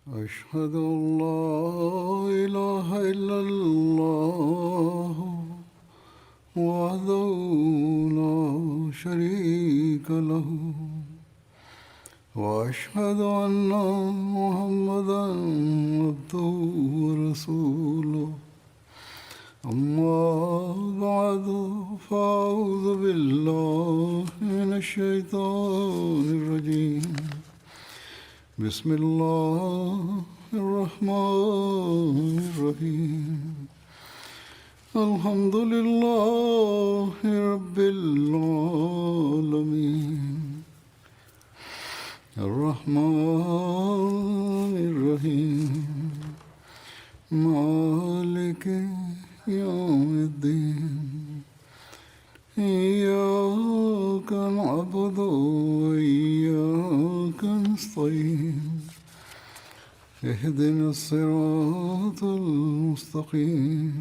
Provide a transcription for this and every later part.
أشهد أن لا إله إلا الله وحده لا شريك له وأشهد أن محمدا عبده ورسوله أما بعد فأعوذ بالله من الشيطان الرجيم بسم الله الرحمن الرحيم الحمد لله رب العالمين الرحمن الرحيم مالك يوم الدين إياك نعبد وإياك نستعين اهدنا الصراط المستقيم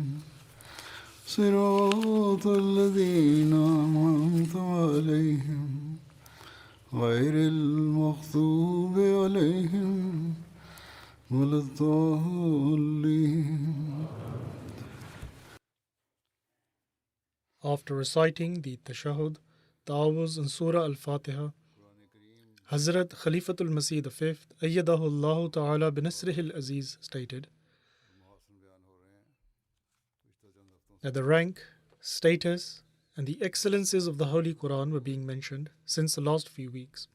صراط الذين أنعمت عليهم غير المغضوب عليهم ولا الضالين. After reciting the Tashahhud, Ta'awuz and Surah Al-Fatiha, Hazrat Khalifatul Masih V, Ayyadahu Allah Ta'ala binasrihi al-Aziz stated that the rank, status, and the excellences of the Holy Quran were being mentioned since the last few weeks.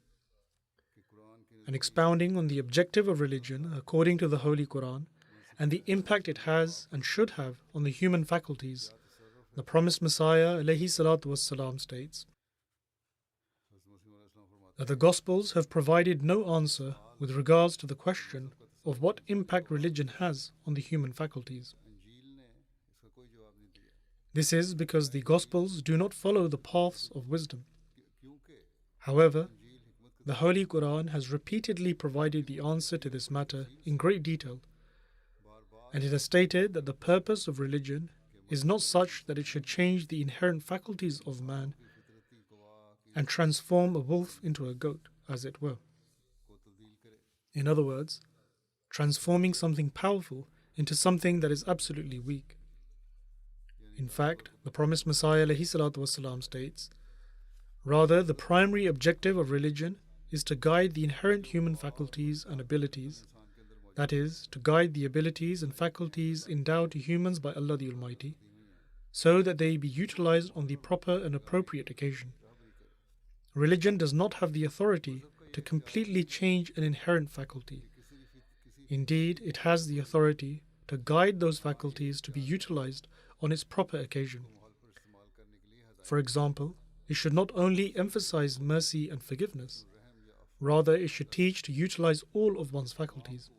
And expounding on the objective of religion according to the Holy Quran and the impact it has and should have on the human faculties, the promised Messiah ﷺ states that the Gospels have provided no answer with regards to the question of what impact religion has on the human faculties. This is because the Gospels do not follow the paths of wisdom. However, the Holy Quran has repeatedly provided the answer to this matter in great detail, and it has stated that the purpose of religion is not such that it should change the inherent faculties of man and transform a wolf into a goat, as it were. In other words, transforming something powerful into something that is absolutely weak. In fact, the promised Messiah ﷺ states, rather, the primary objective of religion is to guide the inherent human faculties and abilities, that is, to guide the abilities and faculties endowed to humans by Allah the Almighty, so that they be utilized on the proper and appropriate occasion. Religion does not have the authority to completely change an inherent faculty. Indeed, it has the authority to guide those faculties to be utilized on its proper occasion. For example, it should not only emphasize mercy and forgiveness, rather it should teach to utilize all of one's faculties.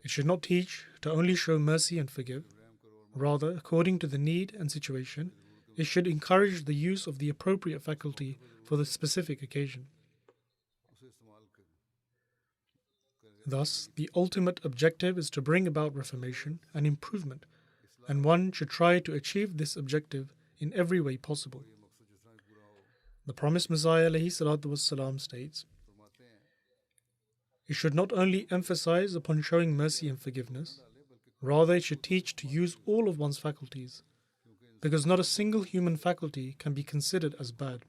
It should not teach to only show mercy and forgive. Rather, according to the need and situation, it should encourage the use of the appropriate faculty for the specific occasion. Thus, the ultimate objective is to bring about reformation and improvement, and one should try to achieve this objective in every way possible. The promised Messiah ﷺ states, it should not only emphasize upon showing mercy and forgiveness, rather it should teach to use all of one's faculties, because not a single human faculty can be considered as bad.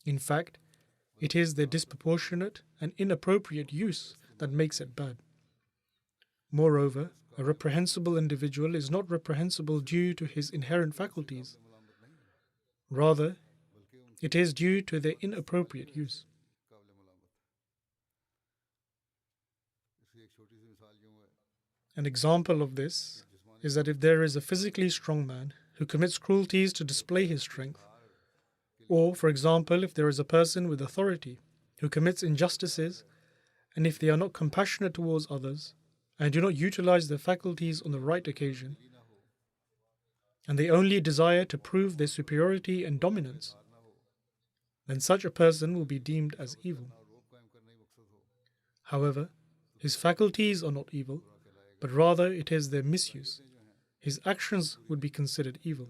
In fact, it is their disproportionate and inappropriate use that makes it bad. Moreover, a reprehensible individual is not reprehensible due to his inherent faculties. Rather, it is due to their inappropriate use. An example of this is that if there is a physically strong man who commits cruelties to display his strength, or, for example, if there is a person with authority who commits injustices, and if they are not compassionate towards others and do not utilize their faculties on the right occasion, and they only desire to prove their superiority and dominance, then such a person will be deemed as evil. However, his faculties are not evil, but rather it is their misuse. His actions would be considered evil.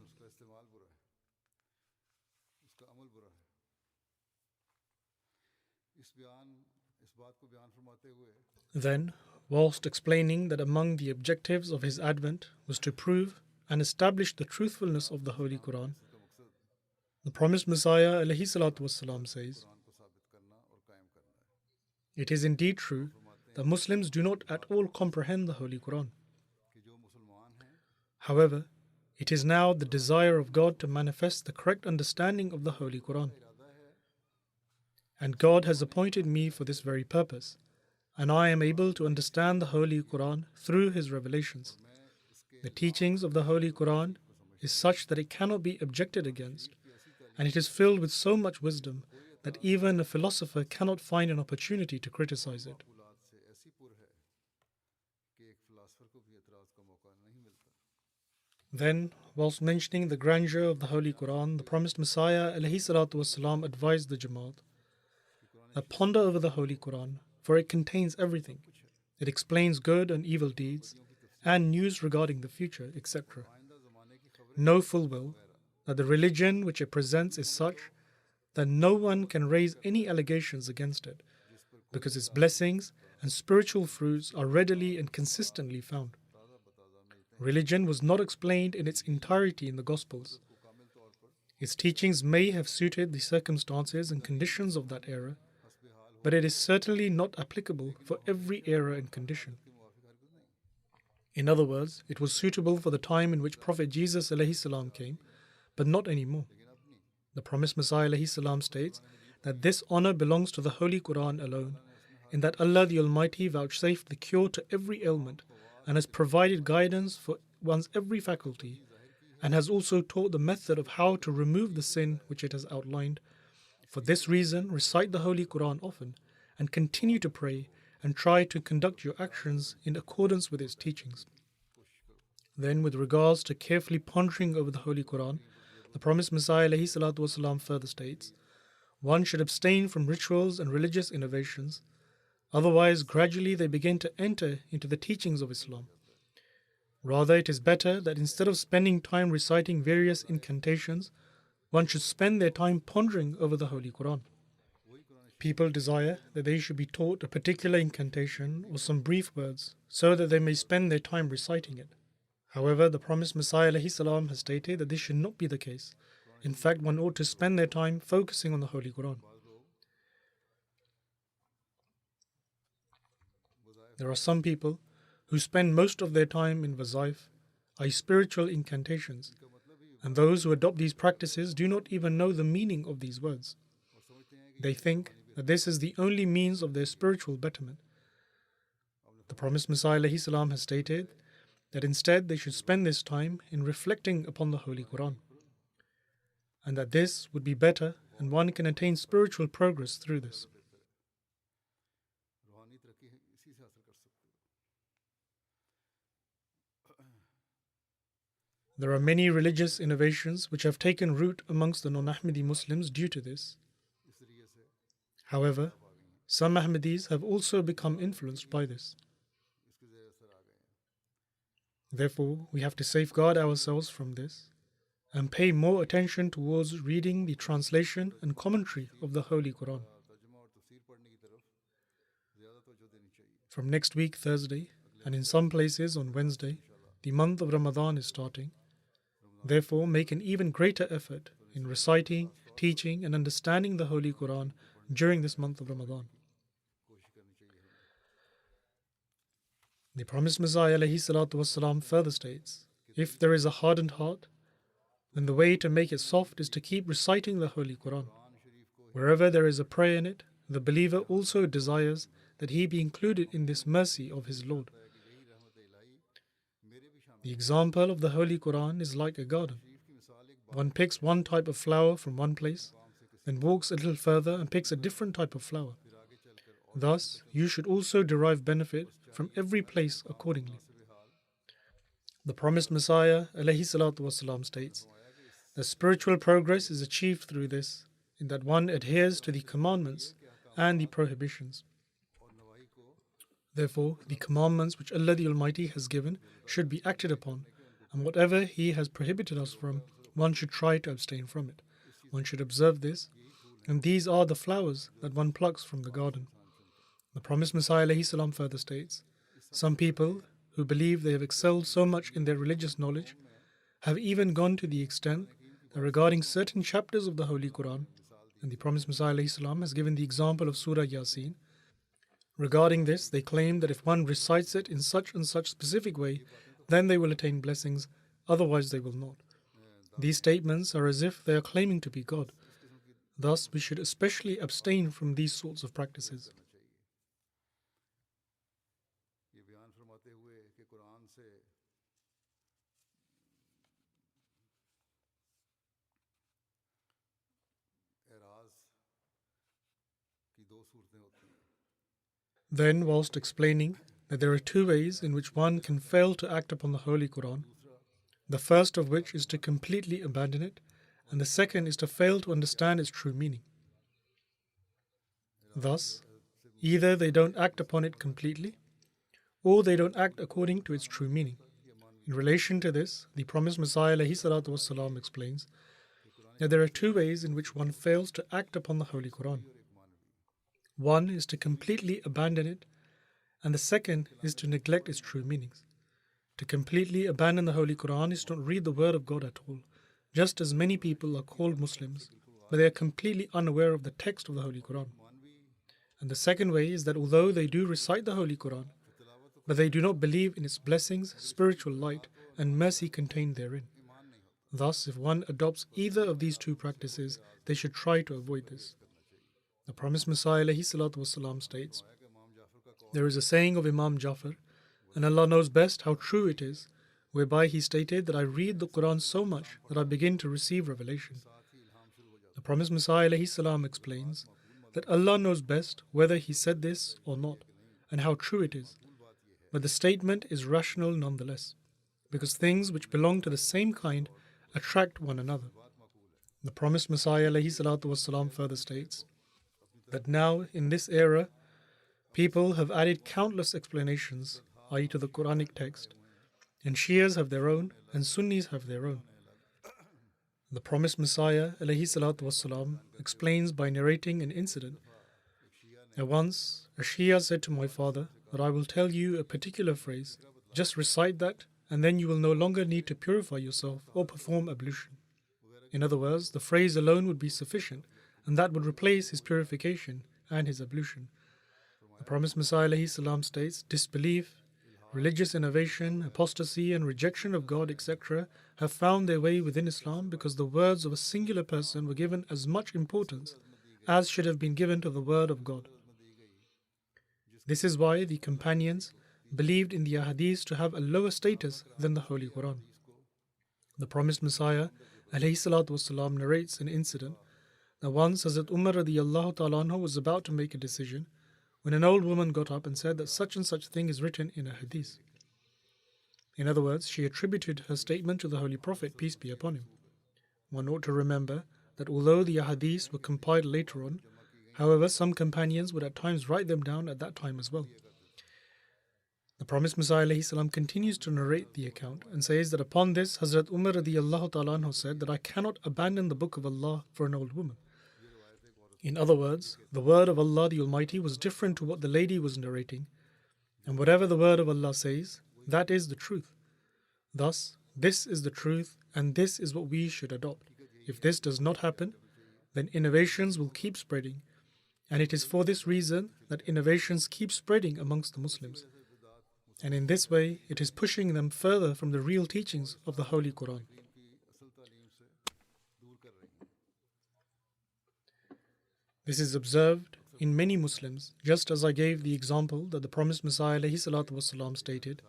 Then, whilst explaining that among the objectives of his advent was to prove and establish the truthfulness of the Holy Quran, the promised Messiah ﷺ says, "It is indeed true that Muslims do not at all comprehend the Holy Quran. However, it is now the desire of God to manifest the correct understanding of the Holy Quran. And God has appointed me for this very purpose, and I am able to understand the Holy Quran through His revelations. The teachings of the Holy Quran is such that it cannot be objected against, and it is filled with so much wisdom that even a philosopher cannot find an opportunity to criticize it." Then, whilst mentioning the grandeur of the Holy Quran, the promised Messiah ﷺ advised the Jamaat that ponder over the Holy Quran, for it contains everything. It explains good and evil deeds, and news regarding the future, etc. Know full well that the religion which it presents is such that no one can raise any allegations against it, because its blessings and spiritual fruits are readily and consistently found. Religion was not explained in its entirety in the Gospels. Its teachings may have suited the circumstances and conditions of that era, but it is certainly not applicable for every era and condition. In other words, it was suitable for the time in which Prophet Jesus ﷺ came, but not anymore. The promised Messiah ﷺ states that this honor belongs to the Holy Quran alone, in that Allah the Almighty vouchsafed the cure to every ailment and has provided guidance for one's every faculty, and has also taught the method of how to remove the sin which it has outlined. For this reason, recite the Holy Quran often, and continue to pray, and try to conduct your actions in accordance with its teachings. Then, with regards to carefully pondering over the Holy Quran, the promised Messiah ﷺ further states, one should abstain from rituals and religious innovations, otherwise gradually they begin to enter into the teachings of Islam. Rather, it is better that instead of spending time reciting various incantations, one should spend their time pondering over the Holy Quran. People desire that they should be taught a particular incantation or some brief words so that they may spend their time reciting it. However, the promised Messiah ﷺ has stated that this should not be the case. In fact, one ought to spend their time focusing on the Holy Quran. There are some people who spend most of their time in wazaif, i.e. spiritual incantations, and those who adopt these practices do not even know the meaning of these words. They think that this is the only means of their spiritual betterment. The promised Messiah ﷺ has stated that instead they should spend this time in reflecting upon the Holy Quran, and that this would be better and one can attain spiritual progress through this. There are many religious innovations which have taken root amongst the non-Ahmadi Muslims due to this. However, some Ahmadis have also become influenced by this. Therefore, we have to safeguard ourselves from this and pay more attention towards reading the translation and commentary of the Holy Quran. From next week, Thursday, and in some places on Wednesday, the month of Ramadan is starting. Therefore, make an even greater effort in reciting, teaching, and understanding the Holy Quran during this month of Ramadan. The promised Messiah ﷺ further states, if there is a hardened heart, then the way to make it soft is to keep reciting the Holy Quran. Wherever there is a prayer in it, the believer also desires that he be included in this mercy of his Lord. The example of the Holy Quran is like a garden. One picks one type of flower from one place, then walks a little further and picks a different type of flower. Thus, you should also derive benefit from every place accordingly. The promised Messiah ﷺ states that spiritual progress is achieved through this, in that one adheres to the commandments and the prohibitions. Therefore, the commandments which Allah the Almighty has given should be acted upon, and whatever He has prohibited us from, one should try to abstain from it. One should observe this, and these are the flowers that one plucks from the garden. The promised Messiah ﷺ further states, some people who believe they have excelled so much in their religious knowledge have even gone to the extent that regarding certain chapters of the Holy Quran, and the promised Messiah ﷺ has given the example of Surah Yasin, regarding this they claim that if one recites it in such and such specific way, then they will attain blessings, otherwise they will not. These statements are as if they are claiming to be God. Thus, we should especially abstain from these sorts of practices. Then, whilst explaining that there are two ways in which one can fail to act upon the Holy Quran, the first of which is to completely abandon it, and the second is to fail to understand its true meaning. Thus, either they don't act upon it completely, or they don't act according to its true meaning. In relation to this, the promised Messiah ﷺ explains that there are two ways in which one fails to act upon the Holy Quran. One is to completely abandon it, and the second is to neglect its true meanings. To completely abandon the Holy Quran is to not read the word of God at all, just as many people are called Muslims, but they are completely unaware of the text of the Holy Quran. And the second way is that although they do recite the Holy Quran, but they do not believe in its blessings, spiritual light, and mercy contained therein. Thus, if one adopts either of these two practices, they should try to avoid this. The promised Messiah ﷺ states, there is a saying of Imam Jafar, and Allah knows best how true it is, whereby he stated that I read the Quran so much that I begin to receive revelation. The promised Messiah ﷺ explains that Allah knows best whether he said this or not, and how true it is. But the statement is rational nonetheless, because things which belong to the same kind attract one another. The promised Messiah ﷺ further states that now in this era, people have added countless explanations, i.e. to the Quranic text, and Shias have their own, and Sunnis have their own. The promised Messiah ﷺ explains by narrating an incident that once a Shia said to my father that I will tell you a particular phrase, just recite that, and then you will no longer need to purify yourself or perform ablution. In other words, the phrase alone would be sufficient, and that would replace his purification and his ablution. The promised Messiah ﷺ states, disbelief, religious innovation, apostasy and rejection of God, etc. have found their way within Islam because the words of a singular person were given as much importance as should have been given to the word of God. This is why the companions believed in the ahadith to have a lower status than the Holy Quran. The promised Messiah ﷺ narrates an incident that once Hazrat Umar radiyallahu ta'ala anhu was about to make a decision when an old woman got up and said that such and such thing is written in a hadith. In other words, she attributed her statement to the Holy Prophet, peace be upon him. One ought to remember that although the ahadiths were compiled later on, however, some companions would at times write them down at that time as well. The promised Messiah ﷺ continues to narrate the account and says that upon this, Hazrat Umar radiyallahu ta'ala anhu said that I cannot abandon the book of Allah for an old woman. In other words, the word of Allah the Almighty was different to what the lady was narrating, and whatever the word of Allah says, that is the truth. Thus, this is the truth, and this is what we should adopt. If this does not happen, then innovations will keep spreading, and it is for this reason that innovations keep spreading amongst the Muslims. And in this way, it is pushing them further from the real teachings of the Holy Quran. This is observed in many Muslims, just as I gave the example that the promised Messiah ﷺ stated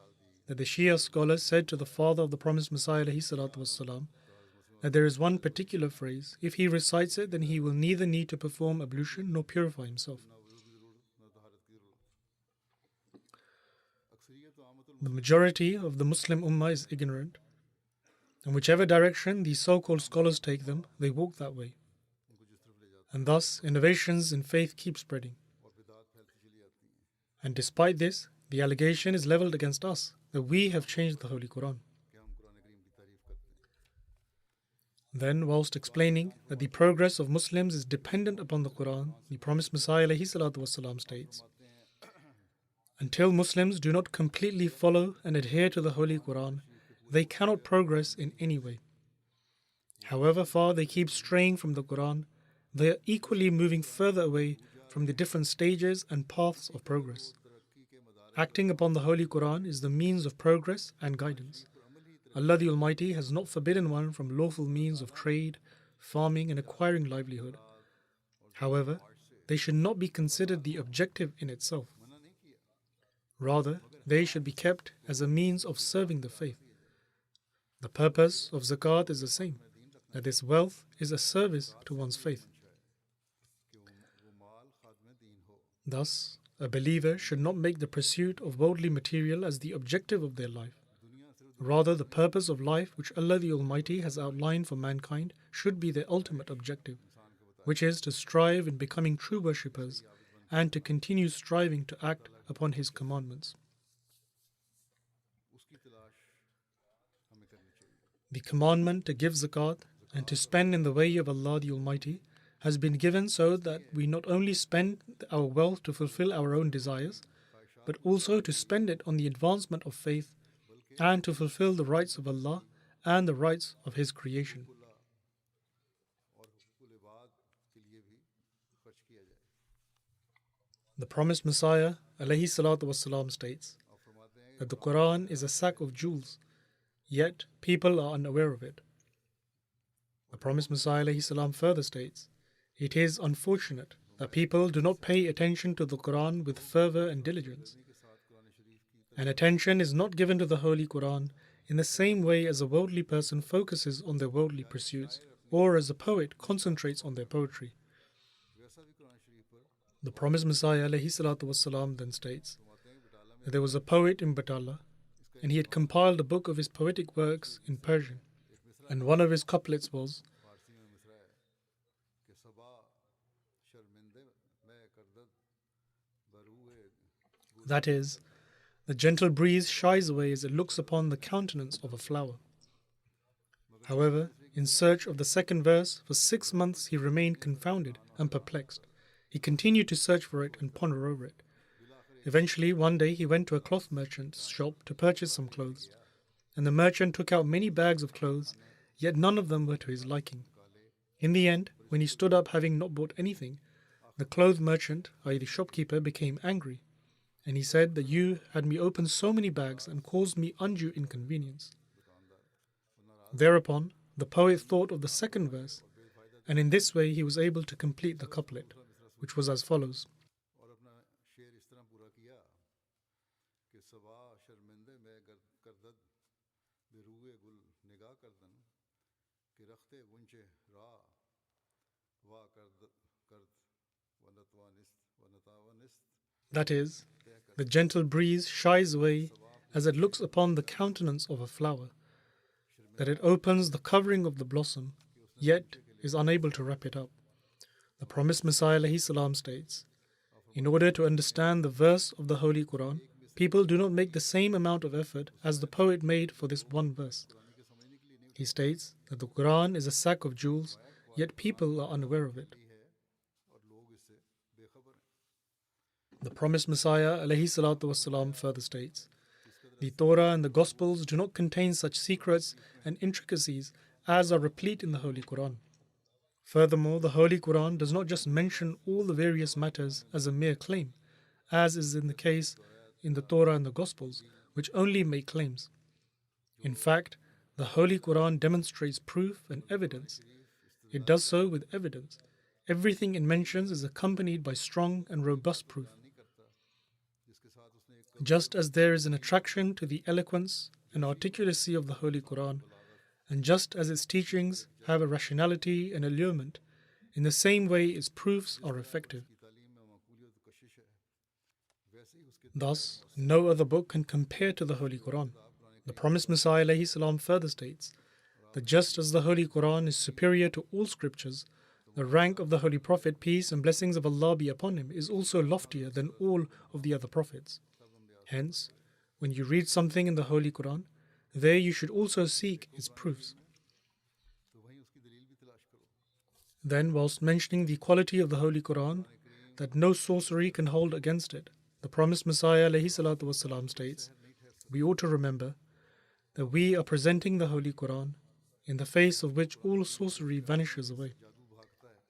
that the Shia scholar said to the father of the promised Messiah ﷺ that there is one particular phrase, if he recites it, then he will neither need to perform ablution nor purify himself. The majority of the Muslim Ummah is ignorant, and whichever direction these so-called scholars take them, they walk that way. And thus, innovations in faith keep spreading. And despite this, the allegation is leveled against us that we have changed the Holy Quran. Then, whilst explaining that the progress of Muslims is dependent upon the Quran, the promised Messiah ﷺ states, until Muslims do not completely follow and adhere to the Holy Quran, they cannot progress in any way. However far they keep straying from the Quran, they are equally moving further away from the different stages and paths of progress. Acting upon the Holy Quran is the means of progress and guidance. Allah the Almighty has not forbidden one from lawful means of trade, farming and acquiring livelihood. However, they should not be considered the objective in itself. Rather, they should be kept as a means of serving the faith. The purpose of zakat is the same, that this wealth is a service to one's faith. Thus, a believer should not make the pursuit of worldly material as the objective of their life. Rather, the purpose of life which Allah the Almighty has outlined for mankind should be their ultimate objective, which is to strive in becoming true worshippers and to continue striving to act upon His commandments. The commandment to give zakat and to spend in the way of Allah the Almighty has been given so that we not only spend our wealth to fulfill our own desires, but also to spend it on the advancement of faith and to fulfill the rights of Allah and the rights of His creation. The promised Messiah ﷺ states that the Quran is a sack of jewels, yet people are unaware of it. The promised Messiah ﷺ further states, it is unfortunate that people do not pay attention to the Quran with fervor and diligence. And attention is not given to the Holy Quran in the same way as a worldly person focuses on their worldly pursuits, or as a poet concentrates on their poetry. The promised Messiah ﷺ then states that there was a poet in Batala, and he had compiled a book of his poetic works in Persian, and one of his couplets was, that is, the gentle breeze shies away as it looks upon the countenance of a flower. However, in search of the second verse, for 6 months he remained confounded and perplexed. He continued to search for it and ponder over it. Eventually, one day he went to a cloth merchant's shop to purchase some clothes, and the merchant took out many bags of clothes, yet none of them were to his liking. In the end, when he stood up having not bought anything, the clothes merchant, i.e. the shopkeeper, became angry, and he said that you had me open so many bags and caused me undue inconvenience. Thereupon, the poet thought of the second verse, and in this way he was able to complete the couplet, which was as follows. That is, the gentle breeze shies away as it looks upon the countenance of a flower, that it opens the covering of the blossom, yet is unable to wrap it up. The promised Messiah ﷺ states, in order to understand the verse of the Holy Quran, people do not make the same amount of effort as the poet made for this one verse. He states that the Quran is a sack of jewels, yet people are unaware of it. The promised Messiah ﷺ further states, the Torah and the Gospels do not contain such secrets and intricacies as are replete in the Holy Quran. Furthermore, the Holy Quran does not just mention all the various matters as a mere claim, as is in the case in the Torah and the Gospels, which only make claims. In fact, the Holy Quran demonstrates proof and evidence. It does so with evidence. Everything it mentions is accompanied by strong and robust proof. Just as there is an attraction to the eloquence and articulacy of the Holy Quran, and just as its teachings have a rationality and allurement, in the same way its proofs are effective. Thus, no other book can compare to the Holy Quran. The promised Messiah ﷺ further states that just as the Holy Quran is superior to all scriptures, the rank of the Holy Prophet, peace and blessings of Allah be upon him, is also loftier than all of the other prophets. Hence, when you read something in the Holy Quran, there you should also seek its proofs. Then, whilst mentioning the quality of the Holy Quran, that no sorcery can hold against it, the promised Messiah ﷺ states, we ought to remember that we are presenting the Holy Quran, in the face of which all sorcery vanishes away.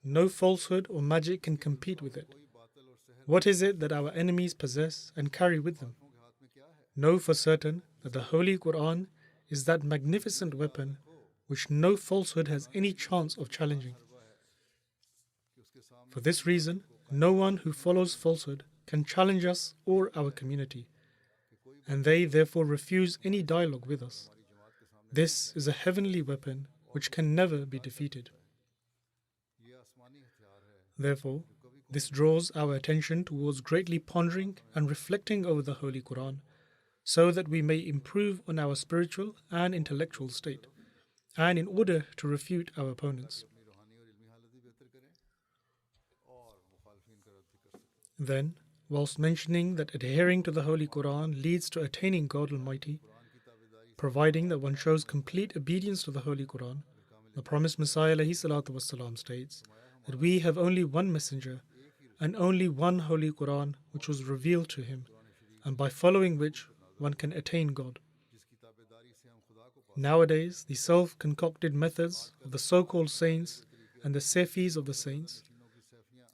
No falsehood or magic can compete with it. What is it that our enemies possess and carry with them? Know for certain that the Holy Quran is that magnificent weapon which no falsehood has any chance of challenging. For this reason, no one who follows falsehood can challenge us or our community, and they therefore refuse any dialogue with us. This is a heavenly weapon which can never be defeated. Therefore, this draws our attention towards greatly pondering and reflecting over the Holy Quran, so that we may improve on our spiritual and intellectual state, and in order to refute our opponents. Then, whilst mentioning that adhering to the Holy Quran leads to attaining God Almighty, providing that one shows complete obedience to the Holy Quran, the promised Messiah ﷺ states that we have only one messenger and only one Holy Quran which was revealed to him, and by following which one can attain God. Nowadays, the self-concocted methods of the so-called saints and the Sufis of the saints.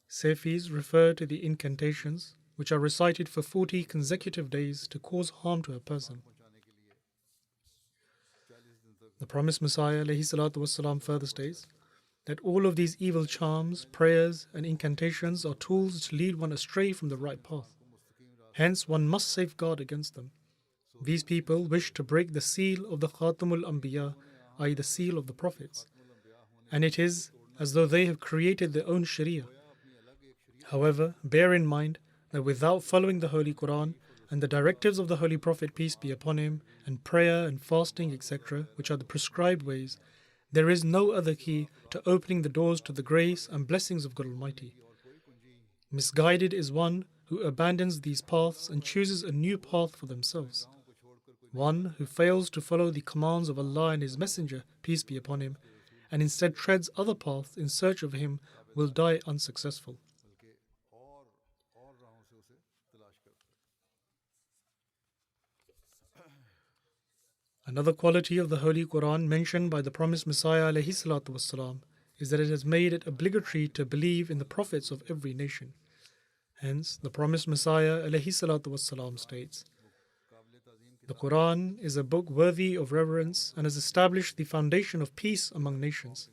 Sufis refer to the incantations which are recited for 40 consecutive days to cause harm to a person. The promised Messiah ﷺ further states that all of these evil charms, prayers, and incantations are tools to lead one astray from the right path. Hence, one must safeguard against them. These people wish to break the seal of the Khatamul Anbiya, i.e. the seal of the prophets, and it is as though they have created their own Sharia. However, bear in mind that without following the Holy Quran and the directives of the Holy Prophet, peace be upon him, and prayer and fasting, etc., which are the prescribed ways, there is no other key to opening the doors to the grace and blessings of God Almighty. Misguided is one who abandons these paths and chooses a new path for themselves. One who fails to follow the commands of Allah and His Messenger, peace be upon him, and instead treads other paths in search of Him, will die unsuccessful. Another quality of the Holy Quran mentioned by the promised Messiah ﷺ is that it has made it obligatory to believe in the prophets of every nation. Hence, the promised Messiah ﷺ states, the Quran is a book worthy of reverence and has established the foundation of peace among nations.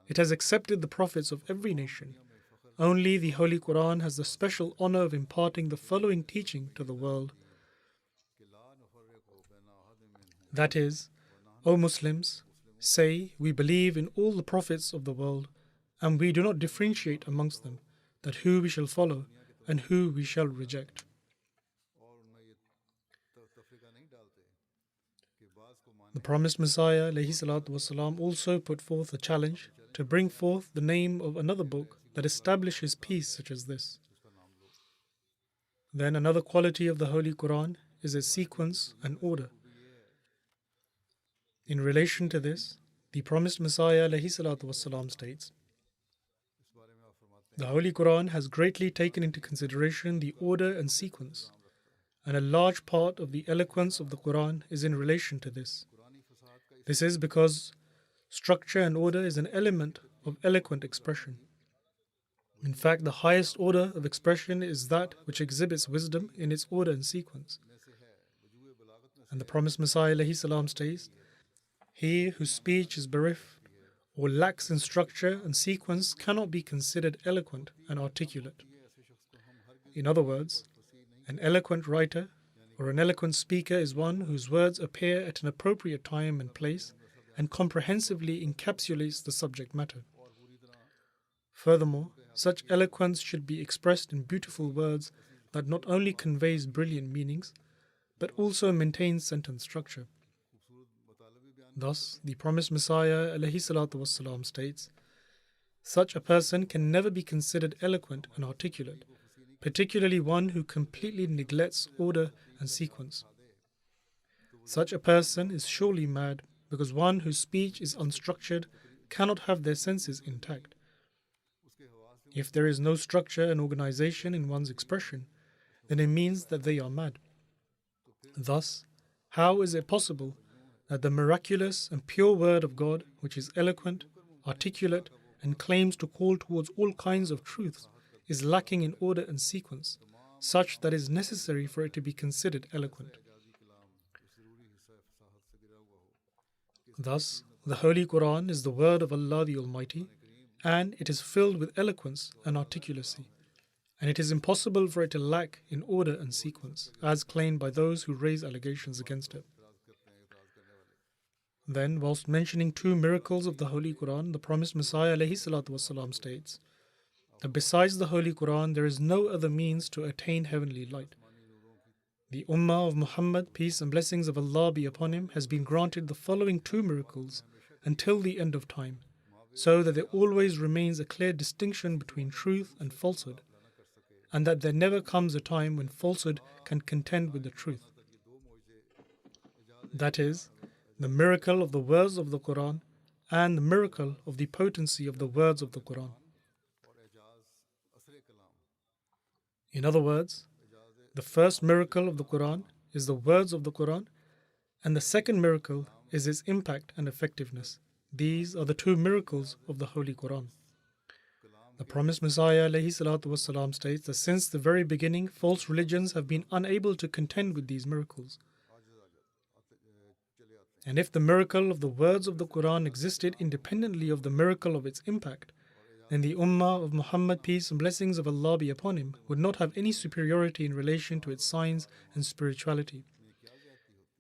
It has accepted the prophets of every nation. Only the Holy Quran has the special honor of imparting the following teaching to the world. That is, O Muslims, say, we believe in all the prophets of the world, and we do not differentiate amongst them, that who we shall follow and who we shall reject. The promised Messiah ﷺ also put forth a challenge to bring forth the name of another book that establishes peace such as this. Then another quality of the Holy Quran is its sequence and order. In relation to this, the promised Messiah ﷺ states, the Holy Quran has greatly taken into consideration the order and sequence, and a large part of the eloquence of the Quran is in relation to this. This is because structure and order is an element of eloquent expression. In fact, the highest order of expression is that which exhibits wisdom in its order and sequence. And the promised Messiah ﷺ states, he whose speech is bereft or lacks in structure and sequence cannot be considered eloquent and articulate. In other words, an eloquent writer or an eloquent speaker is one whose words appear at an appropriate time and place and comprehensively encapsulates the subject matter. Furthermore, such eloquence should be expressed in beautiful words that not only conveys brilliant meanings, but also maintains sentence structure. Thus, the promised Messiah ﷺ states, such a person can never be considered eloquent and articulate, particularly one who completely neglects order and sequence. Such a person is surely mad, because one whose speech is unstructured cannot have their senses intact. If there is no structure and organization in one's expression, then it means that they are mad. Thus, how is it possible that the miraculous and pure word of God, which is eloquent, articulate, and claims to call towards all kinds of truths, is lacking in order and sequence, such that it is necessary for it to be considered eloquent? Thus, the Holy Quran is the word of Allah the Almighty, and it is filled with eloquence and articulacy, and it is impossible for it to lack in order and sequence, as claimed by those who raise allegations against it. Then, whilst mentioning two miracles of the Holy Quran, the promised Messiah ﷺ states that besides the Holy Quran, there is no other means to attain heavenly light. The Ummah of Muhammad, peace and blessings of Allah be upon him, has been granted the following two miracles until the end of time, so that there always remains a clear distinction between truth and falsehood, and that there never comes a time when falsehood can contend with the truth. That is, the miracle of the words of the Quran and the miracle of the potency of the words of the Quran. In other words, the first miracle of the Quran is the words of the Quran, and the second miracle is its impact and effectiveness. These are the two miracles of the Holy Quran. The promised Messiah ﷺ states that since the very beginning, false religions have been unable to contend with these miracles. And if the miracle of the words of the Quran existed independently of the miracle of its impact, then the Ummah of Muhammad, peace and blessings of Allah be upon him, would not have any superiority in relation to its signs and spirituality.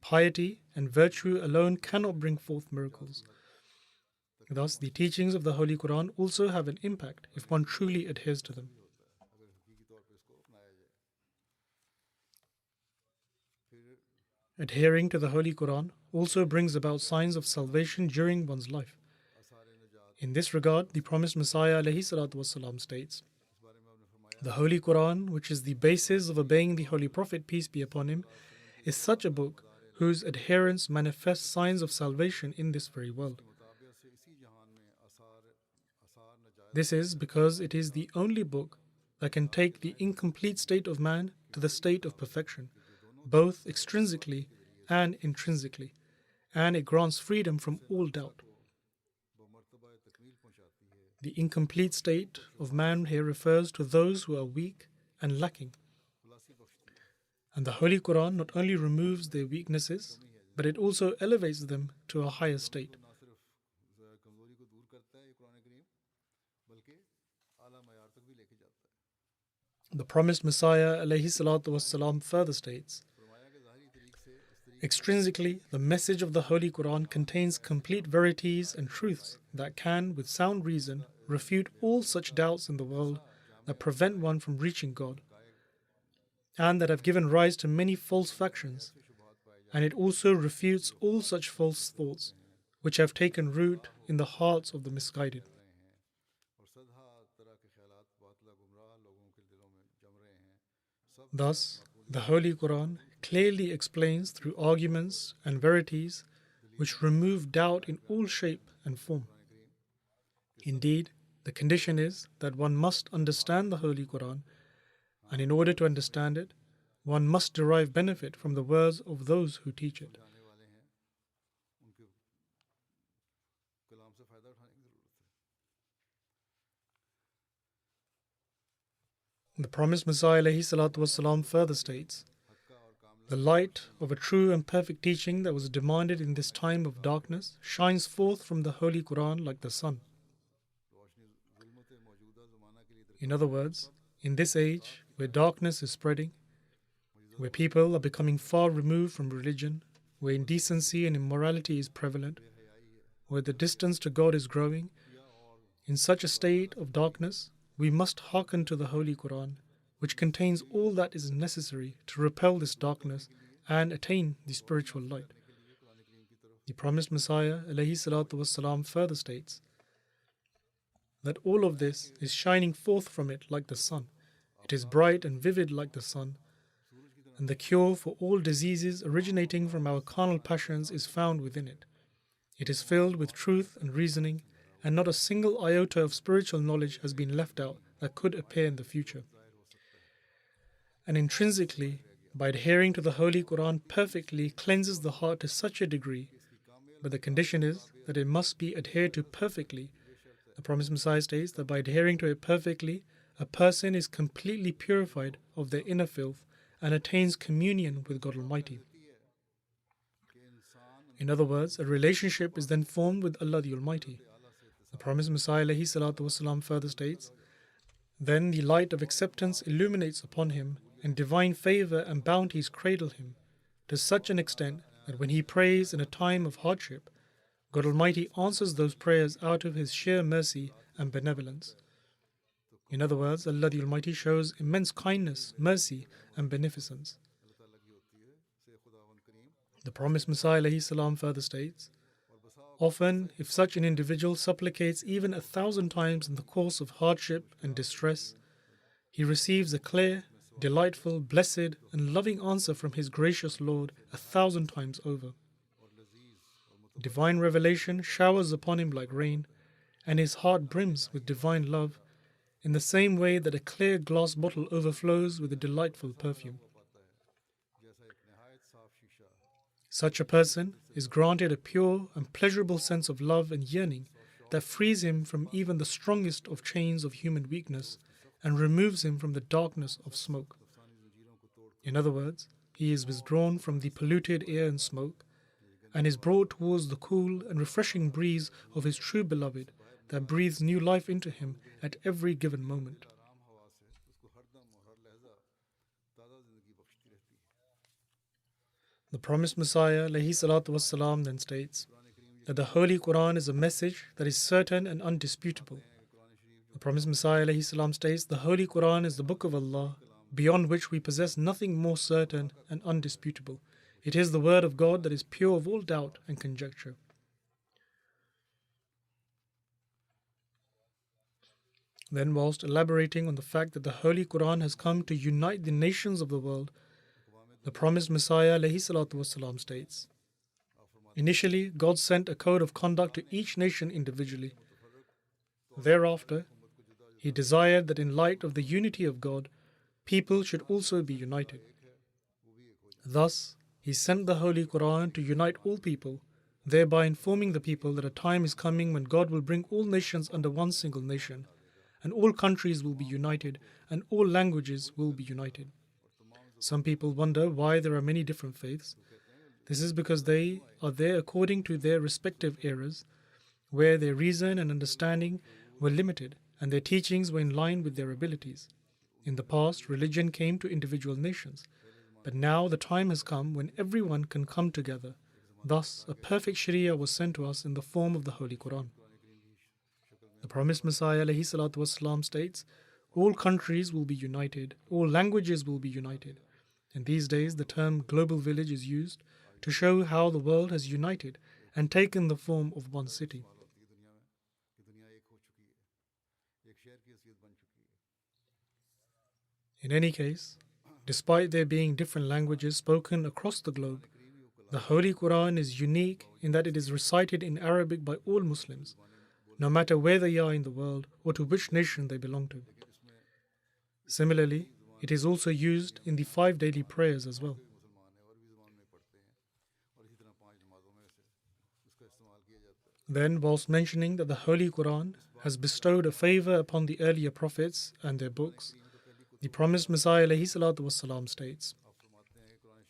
Piety and virtue alone cannot bring forth miracles. Thus, the teachings of the Holy Quran also have an impact if one truly adheres to them. Adhering to the Holy Quran also brings about signs of salvation during one's life. In this regard, the promised Messiah ﷺ states, "The Holy Quran, which is the basis of obeying the Holy Prophet, peace be upon him, is such a book whose adherents manifest signs of salvation in this very world. This is because it is the only book that can take the incomplete state of man to the state of perfection, both extrinsically and intrinsically, and it grants freedom from all doubt. The incomplete state of man here refers to those who are weak and lacking. And the Holy Quran not only removes their weaknesses, but it also elevates them to a higher state. The promised Messiah ﷺ further states, "Extrinsically, the message of the Holy Quran contains complete verities and truths that can, with sound reason, refute all such doubts in the world that prevent one from reaching God, and that have given rise to many false factions, and it also refutes all such false thoughts which have taken root in the hearts of the misguided." Thus, the Holy Quran clearly explains through arguments and verities which remove doubt in all shape and form. Indeed, the condition is that one must understand the Holy Quran, and in order to understand it, one must derive benefit from the words of those who teach it. The promised Messiah ﷺ further states, "The light of a true and perfect teaching that was demanded in this time of darkness shines forth from the Holy Quran like the sun." In other words, in this age where darkness is spreading, where people are becoming far removed from religion, where indecency and immorality is prevalent, where the distance to God is growing, in such a state of darkness, we must hearken to the Holy Quran, which contains all that is necessary to repel this darkness and attain the spiritual light. The promised Messiah ﷺ further states that all of this is shining forth from it like the sun. It is bright and vivid like the sun, and the cure for all diseases originating from our carnal passions is found within it. It is filled with truth and reasoning, and not a single iota of spiritual knowledge has been left out that could appear in the future. And intrinsically, by adhering to the Holy Quran perfectly cleanses the heart to such a degree, but the condition is that it must be adhered to perfectly. The promised Messiah states that by adhering to it perfectly, a person is completely purified of their inner filth and attains communion with God Almighty. In other words, a relationship is then formed with Allah the Almighty. The promised Messiah ﷺ further states, "Then the light of acceptance illuminates upon him, and divine favor and bounties cradle him, to such an extent that when he prays in a time of hardship, God Almighty answers those prayers out of His sheer mercy and benevolence." In other words, Allah the Almighty shows immense kindness, mercy, and beneficence. The promised Messiah ﷺ further states, "Often, if such an individual supplicates even 1,000 times in the course of hardship and distress, he receives a clear, delightful, blessed, and loving answer from his gracious Lord 1,000 times over. Divine revelation showers upon him like rain, and his heart brims with divine love, in the same way that a clear glass bottle overflows with a delightful perfume. Such a person is granted a pure and pleasurable sense of love and yearning that frees him from even the strongest of chains of human weakness and removes him from the darkness of smoke. In other words, he is withdrawn from the polluted air and smoke and is brought towards the cool and refreshing breeze of his true beloved that breathes new life into him at every given moment. The promised Messiah ﷺ then states that the Holy Quran is a message that is certain and undisputable. The promised Messiah ﷺ states the Holy Quran is the book of Allah, beyond which we possess nothing more certain and undisputable. It is the word of God that is pure of all doubt and conjecture. Then, whilst elaborating on the fact that the Holy Quran has come to unite the nations of the world, the promised Messiah ﷺ states, "Initially, God sent a code of conduct to each nation individually. Thereafter, He desired that in light of the unity of God, people should also be united. Thus, He sent the Holy Quran to unite all people, thereby informing the people that a time is coming when God will bring all nations under one single nation, and all countries will be united, and all languages will be united." Some people wonder why there are many different faiths. This is because they are there according to their respective eras, where their reason and understanding were limited and their teachings were in line with their abilities. In the past, religion came to individual nations, but now the time has come when everyone can come together. Thus, a perfect Sharia was sent to us in the form of the Holy Quran. The promised Messiah ﷺ states, "All countries will be united, all languages will be united." In these days, the term global village is used to show how the world has united and taken the form of one city. In any case, despite there being different languages spoken across the globe, the Holy Quran is unique in that it is recited in Arabic by all Muslims, no matter where they are in the world or to which nation they belong to. Similarly, it is also used in the 5 daily prayers as well. Then, whilst mentioning that the Holy Quran has bestowed a favor upon the earlier prophets and their books, the promised Messiah ﷺ states,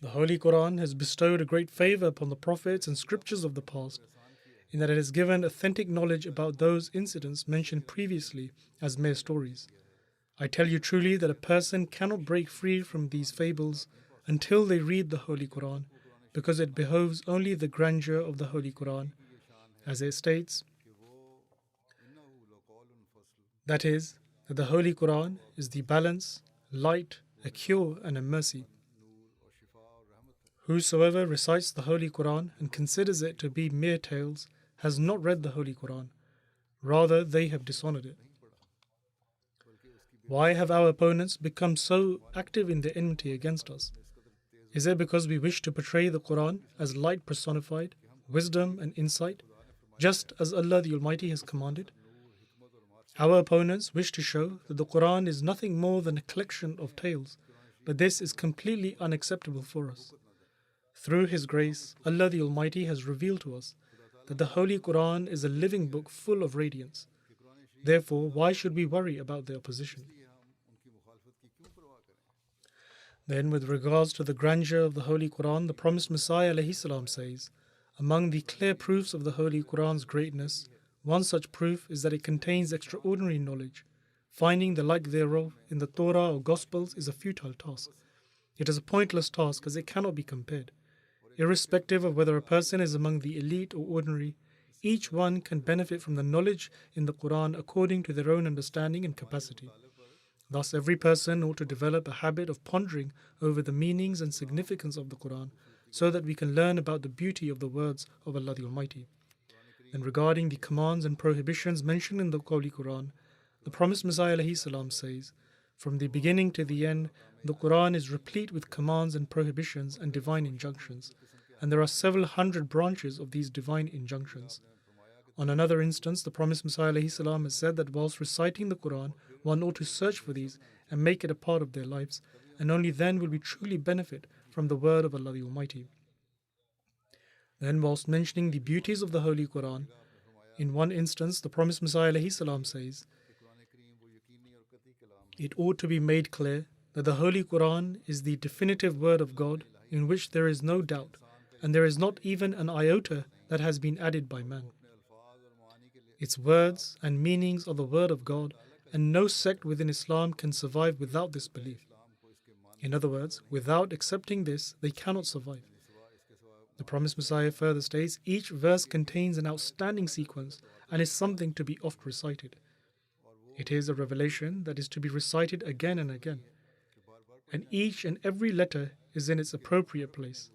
"The Holy Quran has bestowed a great favor upon the prophets and scriptures of the past, in that it has given authentic knowledge about those incidents mentioned previously as mere stories. I tell you truly that a person cannot break free from these fables until they read the Holy Quran, because it behoves only the grandeur of the Holy Quran, as it states, that is, that the Holy Quran is the balance, light, a cure, and a mercy. Whosoever recites the Holy Quran and considers it to be mere tales has not read the Holy Quran, rather they have dishonored it." Why have our opponents become so active in their enmity against us? Is it because we wish to portray the Quran as light personified, wisdom and insight, just as Allah the Almighty has commanded? Our opponents wish to show that the Quran is nothing more than a collection of tales, but this is completely unacceptable for us. Through His grace, Allah the Almighty has revealed to us that the Holy Quran is a living book full of radiance. Therefore, why should we worry about their opposition? Then, with regards to the grandeur of the Holy Quran, the promised Messiah ﷺ says, among the clear proofs of the Holy Quran's greatness, one such proof is that it contains extraordinary knowledge. Finding the like thereof in the Torah or Gospels is a futile task. It is a pointless task as it cannot be compared. Irrespective of whether a person is among the elite or ordinary, each one can benefit from the knowledge in the Quran according to their own understanding and capacity. Thus, every person ought to develop a habit of pondering over the meanings and significance of the Quran so that we can learn about the beauty of the words of Allah the Almighty. And regarding the commands and prohibitions mentioned in the Holy Quran, the promised Messiah ﷺ says, from the beginning to the end, the Quran is replete with commands and prohibitions and divine injunctions, and there are several hundred branches of these divine injunctions. On another instance, the promised Messiah ﷺ has said that whilst reciting the Quran, one ought to search for these and make it a part of their lives, and only then will we truly benefit from the word of Allah the Almighty. Then, whilst mentioning the beauties of the Holy Quran, in one instance, the promised Messiah ﷺ says, it ought to be made clear that the Holy Quran is the definitive word of God in which there is no doubt, and there is not even an iota that has been added by man. Its words and meanings are the word of God, and no sect within Islam can survive without this belief. In other words, without accepting this, they cannot survive. The promised Messiah further states, each verse contains an outstanding sequence and is something to be oft recited. It is a revelation that is to be recited again and again. And each and every letter is in its appropriate place,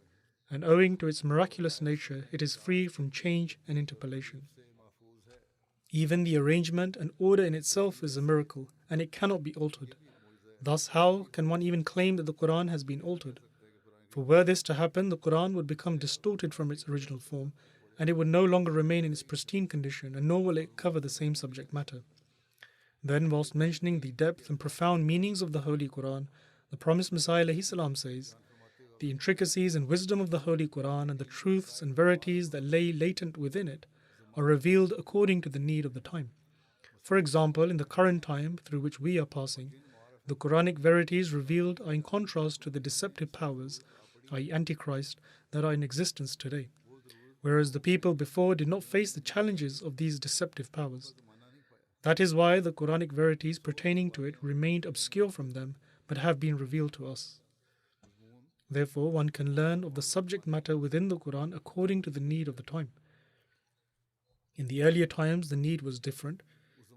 and owing to its miraculous nature, it is free from change and interpolation. Even the arrangement and order in itself is a miracle, and it cannot be altered. Thus, how can one even claim that the Quran has been altered? For were this to happen, the Quran would become distorted from its original form, and it would no longer remain in its pristine condition, and nor will it cover the same subject matter. Then, whilst mentioning the depth and profound meanings of the Holy Quran, the promised Messiah ﷺ says, the intricacies and wisdom of the Holy Quran and the truths and verities that lay latent within it are revealed according to the need of the time. For example, in the current time through which we are passing, the Quranic verities revealed are in contrast to the deceptive powers, i.e. Antichrist, that are in existence today, whereas the people before did not face the challenges of these deceptive powers. That is why the Quranic verities pertaining to it remained obscure from them, but have been revealed to us. Therefore, one can learn of the subject matter within the Quran according to the need of the time. In the earlier times, the need was different,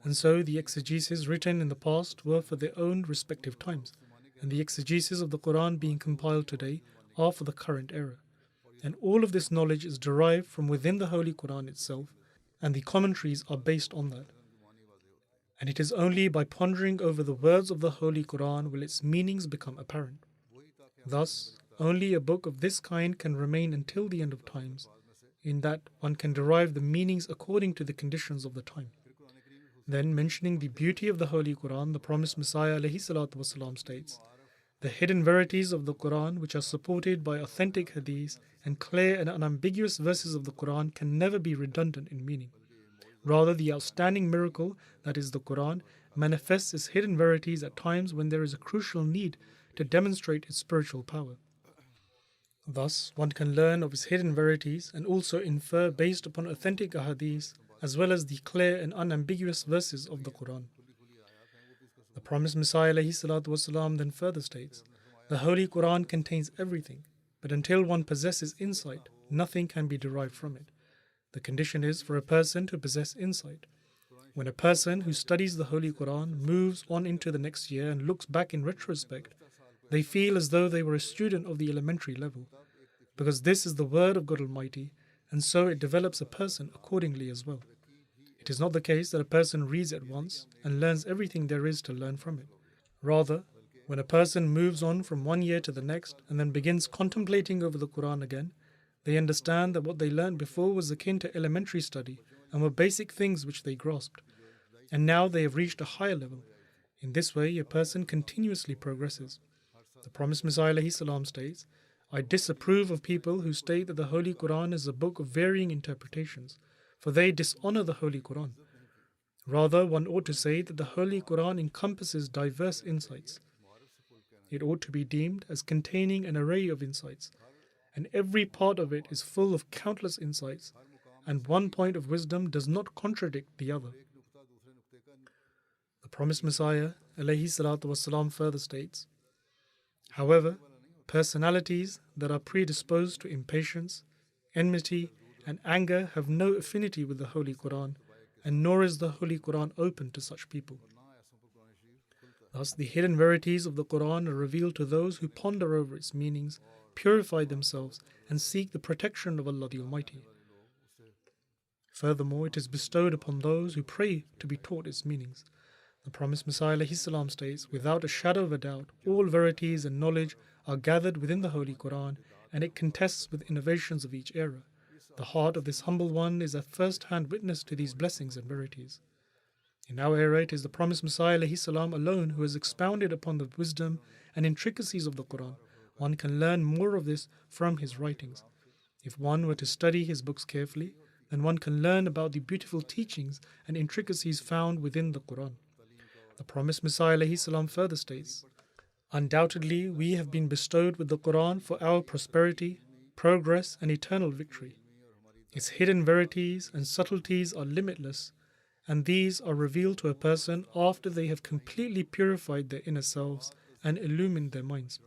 and so the exegesis written in the past were for their own respective times, and the exegesis of the Quran being compiled today are for the current era. And all of this knowledge is derived from within the Holy Quran itself, and the commentaries are based on that. And it is only by pondering over the words of the Holy Quran will its meanings become apparent. Thus, only a book of this kind can remain until the end of times, in that one can derive the meanings according to the conditions of the time. Then, mentioning the beauty of the Holy Quran, the promised Messiah ﷺ states, the hidden verities of the Quran, which are supported by authentic hadiths and clear and unambiguous verses of the Quran, can never be redundant in meaning. Rather, the outstanding miracle, that is the Quran, manifests its hidden verities at times when there is a crucial need to demonstrate its spiritual power. Thus, one can learn of its hidden verities and also infer based upon authentic ahadith as well as the clear and unambiguous verses of the Quran. The promised Messiah ﷺ then further states, the Holy Quran contains everything, but until one possesses insight, nothing can be derived from it. The condition is for a person to possess insight. When a person who studies the Holy Quran moves on into the next year and looks back in retrospect, they feel as though they were a student of the elementary level, because this is the word of God Almighty, and so it develops a person accordingly as well. It is not the case that a person reads it once and learns everything there is to learn from it. Rather, when a person moves on from one year to the next and then begins contemplating over the Quran again, they understand that what they learned before was akin to elementary study and were basic things which they grasped. and now they have reached a higher level. In this way, a person continuously progresses. The promised Messiah ﷺ states, I disapprove of people who state that the Holy Quran is a book of varying interpretations, for they dishonor the Holy Quran. Rather, one ought to say that the Holy Quran encompasses diverse insights. It ought to be deemed as containing an array of insights, and every part of it is full of countless insights, and one point of wisdom does not contradict the other. The promised Messiah ﷺ further states, however, personalities that are predisposed to impatience, enmity, and anger have no affinity with the Holy Quran, and nor is the Holy Quran open to such people. Thus, the hidden verities of the Quran are revealed to those who ponder over its meanings, purify themselves, and seek the protection of Allah the Almighty. Furthermore, it is bestowed upon those who pray to be taught its meanings. The promised Messiah ﷺ states, without a shadow of a doubt, all verities and knowledge are gathered within the Holy Quran, and it contests with innovations of each era. The heart of this humble one is a first-hand witness to these blessings and verities. In our era, it is the promised Messiah ﷺ alone who has expounded upon the wisdom and intricacies of the Quran. One can learn more of this from his writings. If one were to study his books carefully, then one can learn about the beautiful teachings and intricacies found within the Quran. The promised Messiah ﷺ further states, undoubtedly, we have been bestowed with the Quran for our prosperity, progress, and eternal victory. Its hidden verities and subtleties are limitless, and these are revealed to a person after they have completely purified their inner selves and illumined their minds.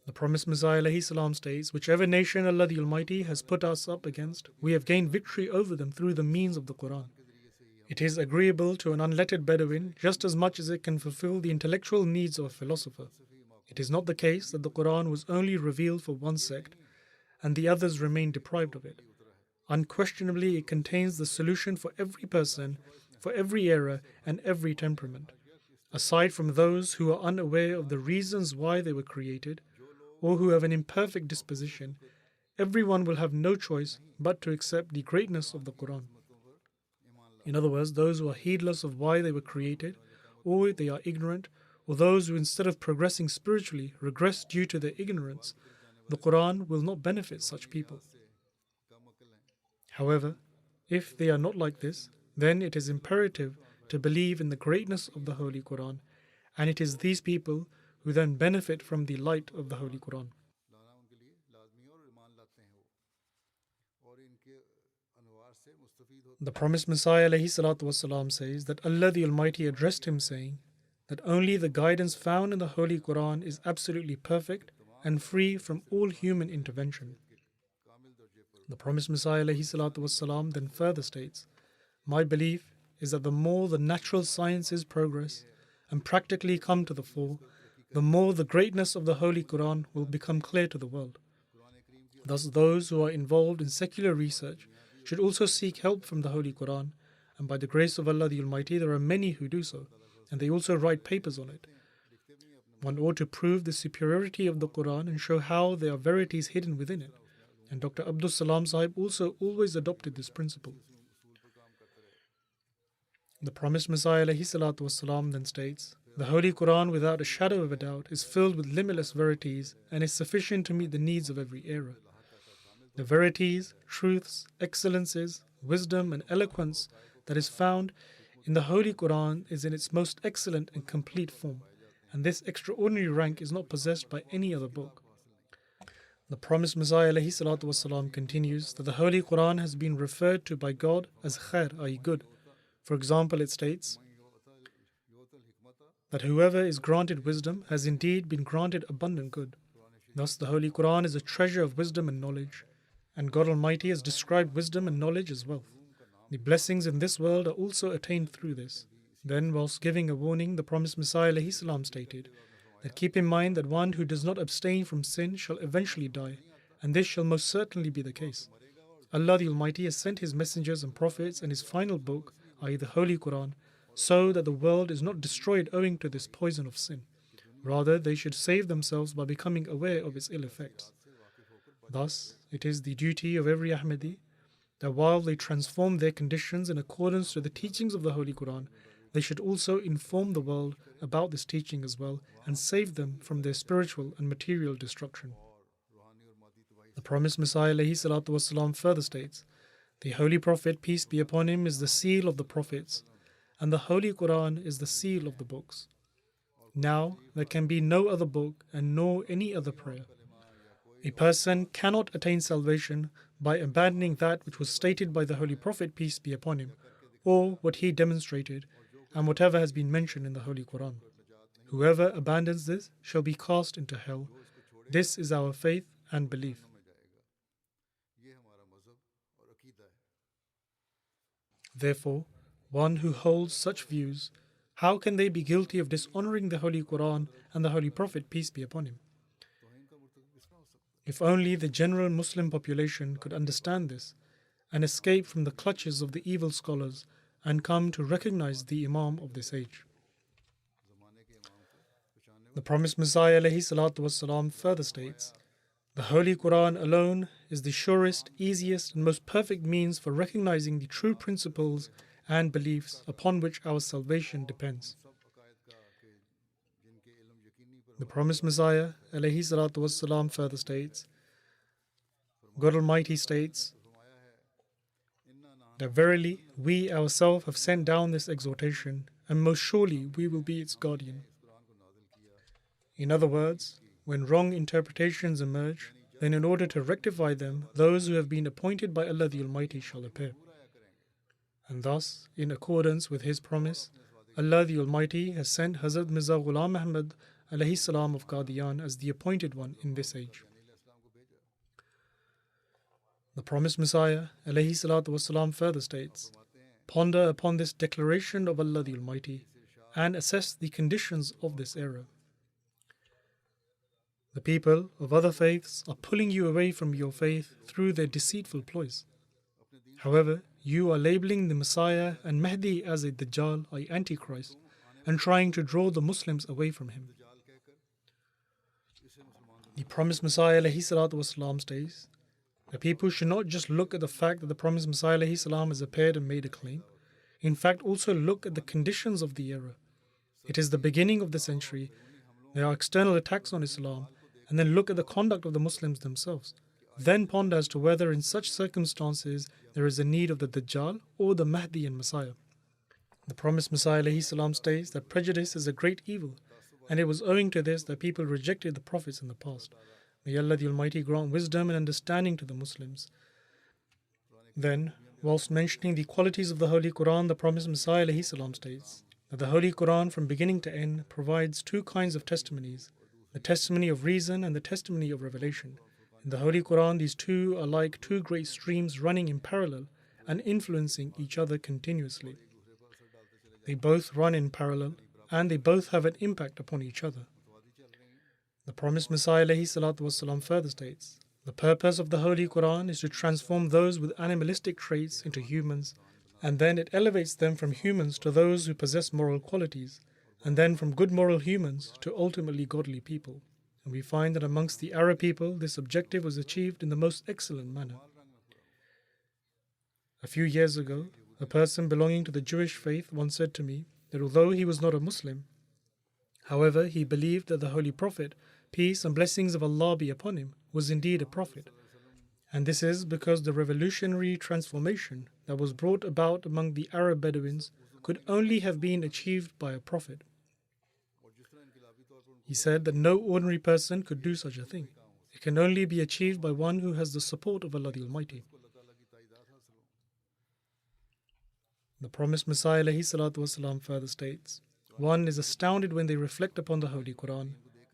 The promised Messiah ﷺ states, whichever nation Allah the Almighty has put us up against, we have gained victory over them through the means of the Quran. It is agreeable to an unlettered Bedouin just as much as it can fulfill the intellectual needs of a philosopher. It is not the case that the Quran was only revealed for one sect, and the others remain deprived of it. Unquestionably, it contains the solution for every person, for every era, and every temperament. Aside from those who are unaware of the reasons why they were created, or who have an imperfect disposition, everyone will have no choice but to accept the greatness of the Quran. In other words, those who are heedless of why they were created, or they are ignorant, or those who instead of progressing spiritually regress due to their ignorance, the Quran will not benefit such people. However, if they are not like this, then it is imperative to believe in the greatness of the Holy Quran, and it is these people who then benefit from the light of the Holy Quran. The promised Messiah ﷺ says that Allah the Almighty addressed him saying that only the guidance found in the Holy Quran is absolutely perfect and free from all human intervention. The promised Messiah ﷺ then further states, my belief is that the more the natural sciences progress and practically come to the fore, the more the greatness of the Holy Quran will become clear to the world. Thus, those who are involved in secular research should also seek help from the Holy Quran, and by the grace of Allah the Almighty, there are many who do so, and they also write papers on it. One ought to prove the superiority of the Quran and show how there are verities hidden within it, and Dr. Abdul Salam Sahib also always adopted this principle. The promised Messiah ﷺ then states, the Holy Quran, without a shadow of a doubt, is filled with limitless verities and is sufficient to meet the needs of every era. The verities, truths, excellences, wisdom, and eloquence that is found in the Holy Quran is in its most excellent and complete form, and this extraordinary rank is not possessed by any other book. The promised Messiah ﷺ continues that the Holy Quran has been referred to by God as khair, i.e. good. For example, it states that whoever is granted wisdom has indeed been granted abundant good. Thus, the Holy Quran is a treasure of wisdom and knowledge, and God Almighty has described wisdom and knowledge as wealth. The blessings in this world are also attained through this. Then, whilst giving a warning, the promised Messiah ﷺ stated that keep in mind that one who does not abstain from sin shall eventually die, and this shall most certainly be the case. Allah the Almighty has sent His messengers and prophets and His final book, i.e. the Holy Quran, so that the world is not destroyed owing to this poison of sin. Rather, they should save themselves by becoming aware of its ill effects. Thus, it is the duty of every Ahmadi that while they transform their conditions in accordance to the teachings of the Holy Quran, they should also inform the world about this teaching as well and save them from their spiritual and material destruction. The promised Messiah ﷺ further states, "The Holy Prophet, peace be upon him, is the seal of the prophets, and the Holy Quran is the seal of the books. Now there can be no other book and nor any other prayer. A person cannot attain salvation by abandoning that which was stated by the Holy Prophet, peace be upon him, or what he demonstrated, and whatever has been mentioned in the Holy Quran. Whoever abandons this shall be cast into hell. This is our faith and belief." Therefore, one who holds such views, how can they be guilty of dishonoring the Holy Quran and the Holy Prophet, peace be upon him? If only the general Muslim population could understand this and escape from the clutches of the evil scholars and come to recognize the Imam of this age. The promised Messiah ﷺ further states, "The Holy Quran alone is the surest, easiest, and most perfect means for recognizing the true principles and beliefs upon which our salvation depends." The promised Messiah ﷺ further states, God Almighty states that verily we ourselves have sent down this exhortation, and most surely we will be its guardian. In other words, when wrong interpretations emerge, then in order to rectify them, those who have been appointed by Allah the Almighty shall appear. And thus, in accordance with His promise, Allah the Almighty has sent Hazrat Mirza Ghulam Ahmad alayhi salam of Qadian as the appointed one in this age. The promised Messiah alayhi salatu wasalam further states, "Ponder upon this declaration of Allah the Almighty and assess the conditions of this era. The people of other faiths are pulling you away from your faith through their deceitful ploys. However, you are labeling the Messiah and Mahdi as a Dajjal, or Antichrist, and trying to draw the Muslims away from him." The promised Messiah ﷺ states that people should not just look at the fact that the promised Messiah ﷺ has appeared and made a claim. In fact, also look at the conditions of the era. It is the beginning of the century. There are external attacks on Islam, and then look at the conduct of the Muslims themselves. Then ponder as to whether in such circumstances there is a need of the Dajjal or the Mahdi and Messiah. The promised Messiah ﷺ states that prejudice is a great evil, and it was owing to this that people rejected the prophets in the past. May Allah the Almighty grant wisdom and understanding to the Muslims. Then, whilst mentioning the qualities of the Holy Quran, the promised Messiah ﷺ states that the Holy Quran from beginning to end provides two kinds of testimonies, the testimony of reason and the testimony of revelation. In the Holy Quran, these two are like two great streams running in parallel and influencing each other continuously. They both run in parallel and they both have an impact upon each other. The promised Messiah ﷺ further states, the purpose of the Holy Quran is to transform those with animalistic traits into humans, and then it elevates them from humans to those who possess moral qualities, and then from good moral humans to ultimately godly people. And we find that amongst the Arab people, this objective was achieved in the most excellent manner. A few years ago, a person belonging to the Jewish faith once said to me that although he was not a Muslim, however, he believed that the Holy Prophet, peace and blessings of Allah be upon him, was indeed a prophet. And this is because the revolutionary transformation that was brought about among the Arab Bedouins could only have been achieved by a prophet. He said that no ordinary person could do such a thing. It can only be achieved by one who has the support of Allah the Almighty. The promised Messiah ﷺ further states, one is astounded when they reflect upon the Holy Quran,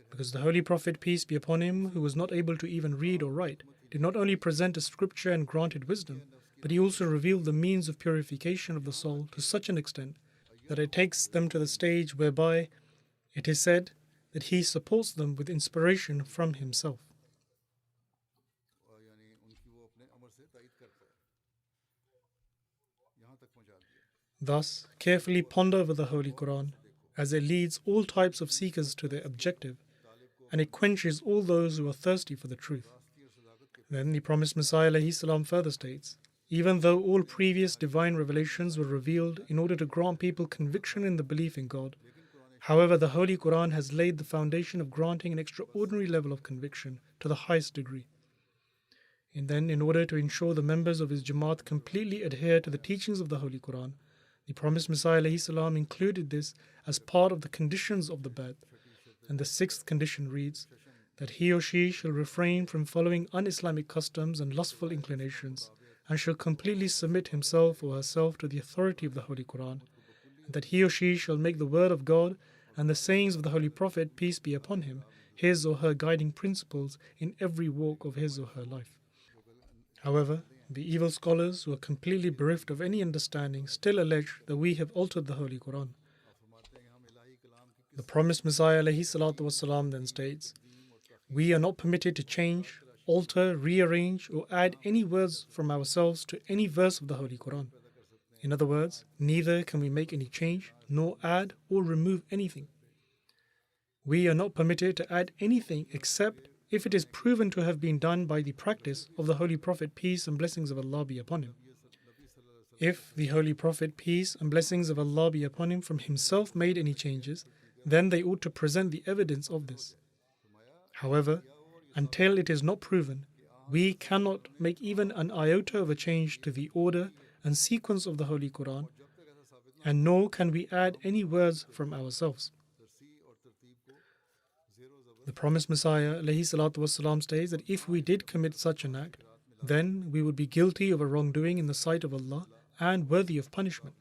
because the Holy Prophet, peace be upon him, who was not able to even read or write, did not only present a scripture and granted wisdom, but he also revealed the means of purification of the soul to such an extent that it takes them to the stage whereby it is said that he supports them with inspiration from himself. Thus, carefully ponder over the Holy Quran, as it leads all types of seekers to their objective, and it quenches all those who are thirsty for the truth. Then the promised Messiah ﷺ further states, even though all previous divine revelations were revealed in order to grant people conviction in the belief in God. However, the Holy Quran has laid the foundation of granting an extraordinary level of conviction to the highest degree. And then, in order to ensure the members of his Jamaat completely adhere to the teachings of the Holy Quran, the promised Messiah ﷺ included this as part of the conditions of the Bai'at. And the sixth condition reads that he or she shall refrain from following un-Islamic customs and lustful inclinations, and shall completely submit himself or herself to the authority of the Holy Quran, and that he or she shall make the word of God and the sayings of the Holy Prophet, peace be upon him, his or her guiding principles in every walk of his or her life. However, the evil scholars who are completely bereft of any understanding still allege that we have altered the Holy Quran. The promised Messiah ﷺ then states, "We are not permitted to change, alter, rearrange, or add any words from ourselves to any verse of the Holy Quran." In other words, neither can we make any change, nor add or remove anything. We are not permitted to add anything except if it is proven to have been done by the practice of the Holy Prophet, peace and blessings of Allah be upon him. If the Holy Prophet, peace and blessings of Allah be upon him, from himself made any changes, then they ought to present the evidence of this. However, until it is not proven, we cannot make even an iota of a change to the order and sequence of the Holy Quran, and nor can we add any words from ourselves. The promised Messiah ﷺ states that if we did commit such an act, then we would be guilty of a wrongdoing in the sight of Allah and worthy of punishment.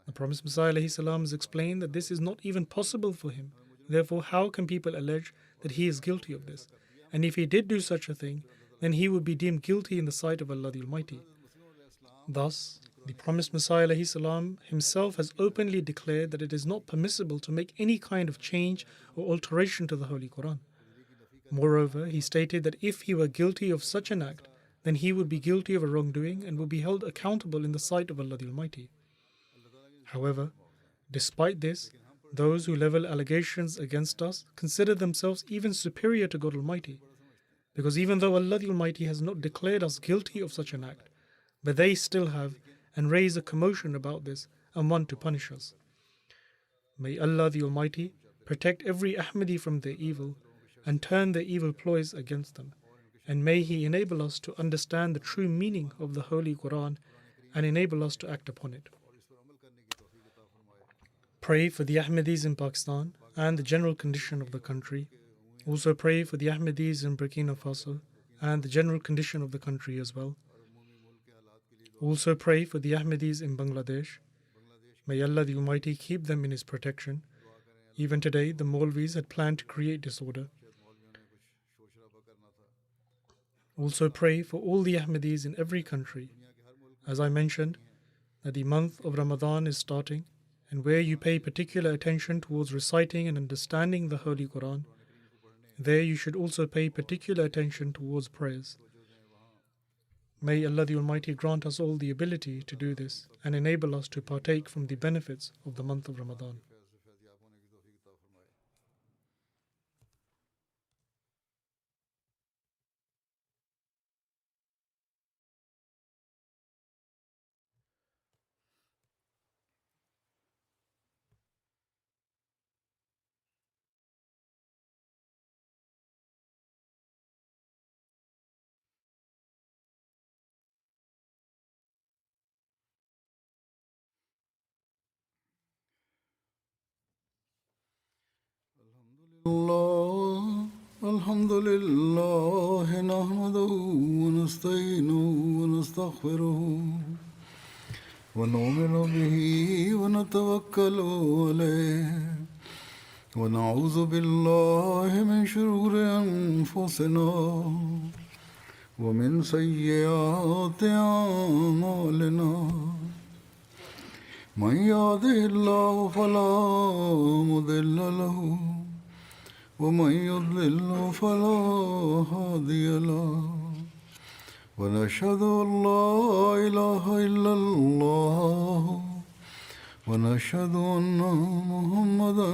The promised Messiah ﷺ has explained that this is not even possible for him. Therefore, how can people allege that he is guilty of this? And if he did do such a thing, then he would be deemed guilty in the sight of Allah the Almighty. Thus, the promised Messiah ﷺ himself has openly declared that it is not permissible to make any kind of change or alteration to the Holy Quran. Moreover, he stated that if he were guilty of such an act, then he would be guilty of a wrongdoing and would be held accountable in the sight of Allah the Almighty. However, despite this, those who level allegations against us consider themselves even superior to God Almighty, because even though Allah the Almighty has not declared us guilty of such an act, but they still have and raise a commotion about this and want to punish us. May Allah the Almighty protect every Ahmadi from their evil and turn their evil ploys against them, and may He enable us to understand the true meaning of the Holy Quran and enable us to act upon it. Pray for the Ahmadis in Pakistan and the general condition of the country. Also pray for the Ahmadis in Burkina Faso and the general condition of the country as well. Also pray for the Ahmadis in Bangladesh. May Allah the Almighty keep them in His protection. Even today, the Maulvis had planned to create disorder. Also pray for all the Ahmadis in every country. As I mentioned, that the month of Ramadan is starting, and where you pay particular attention towards reciting and understanding the Holy Quran, there you should also pay particular attention towards prayers. May Allah the Almighty grant us all the ability to do this and enable us to partake from the benefits of the month of Ramadan. الحمد لله نحمده ونستعينه ونستغفره ونؤمن به ونتوكل عليه ونعوذ بالله من شرور أنفسنا ومن سيئات أعمالنا من يهده الله فلا مضل له ومن يضلل فلا هادي له ونشهد أن لا إله إلا الله ونشهد أن محمدا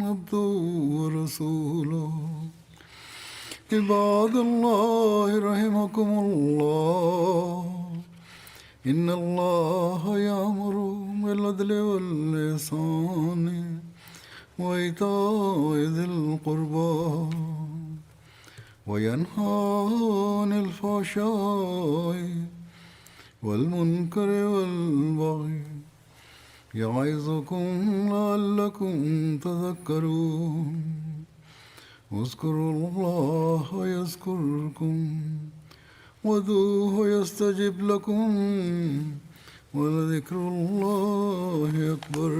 عبده ورسوله عباد الله رحمكم الله إن الله يأمر بالعدل والإحسان وإيتاء ذي القربى وينهى عن الفحشاء والمنكر والبغي يعظكم لعلكم تذكرون اذكروا الله يذكركم وادعوه يستجب لكم ولذكر الله أكبر